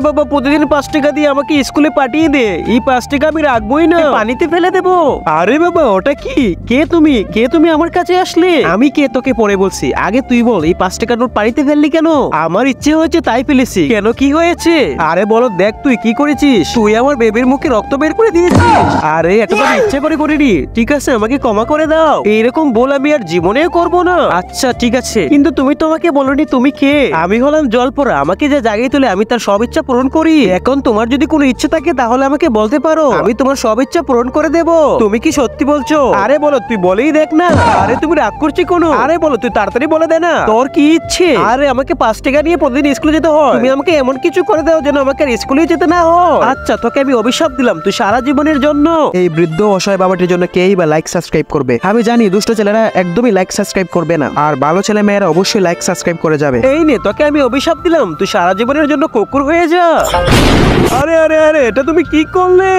বাবা প্রতিদিন 5 টাকা দিয়ে আমাকে স্কুলে পাঠিয়ে দে, এই 5 টাকা আমি রাখবোই না, পানিতে ফেলে দেবো। আরে বাবা ওটা কি? কে তুমি আমার কাছে আসলে? আমি কে তোকে পরে বলছি, আগে তুই বল এই 5 টাকার নোট পানিতে ফেললি কেন? আমার ইচ্ছে হয়েছে তাই ফেলেছি। কেন কি হয়েছে? আরে বলো দেখ তুই কি করেছিস, তুই আমার বেবির মুখে রক্ত বের করে দিয়েছিস। আরে এটা তো ইচ্ছে করে করিনি, ঠিক আছে আমাকে ক্ষমা করে দাও, এইরকম বল আমি আর জীবনেও করবো না। আচ্ছা ঠিক আছে, কিন্তু তুমি তো আমাকে বলনি তুমি কে। আমি হলাম জলপরা, আমাকে যে জায়গায় তুলে আমি তার সব ইচ্ছা পূরণ করি। এখন তোমার যদি কোনো ইচ্ছে থাকে তাহলে আমাকে বলতে পারো, আমি তোমার সব ইচ্ছা পূরণ করে দেব। তুমি কি সত্যি বলছো? আরে বলো, তুই বলেই দেখ না। আরে তুমি রাগ করছি কোনো? আরে বলো, তুই তাড়াতাড়ি বলে দে না তোর কি ইচ্ছে। আরে আমাকে 5 টাকা নিয়ে প্রতিদিন স্কুলে যেতে হয়, তুমি আমাকে এমন কিছু করে দাও যেন আমাকে আর স্কুলে যেতে না হয়। আচ্ছা তোকে আমি অভিশাপ দিলাম, তুই সারা জীবনের জন্য। এই বৃদ্ধ অসহায় বাবাটির জন্য কেই বা লাইক সাবস্ক্রাইব করবে? আমি জানি দুষ্ট ছেলেরা একদমই লাইক সাবস্ক্রাইব করবে না, আর ভালো ছেলে মেয়েরা অবশ্যই লাইক সাবস্ক্রাইব করে যাবে। এই নে তোকে আমি অভিশাপ দিলাম, তুই সারা জীবনের জন্য কুকুর হয়ে যা। আরে আরে আরে এটা তুমি কি করলে?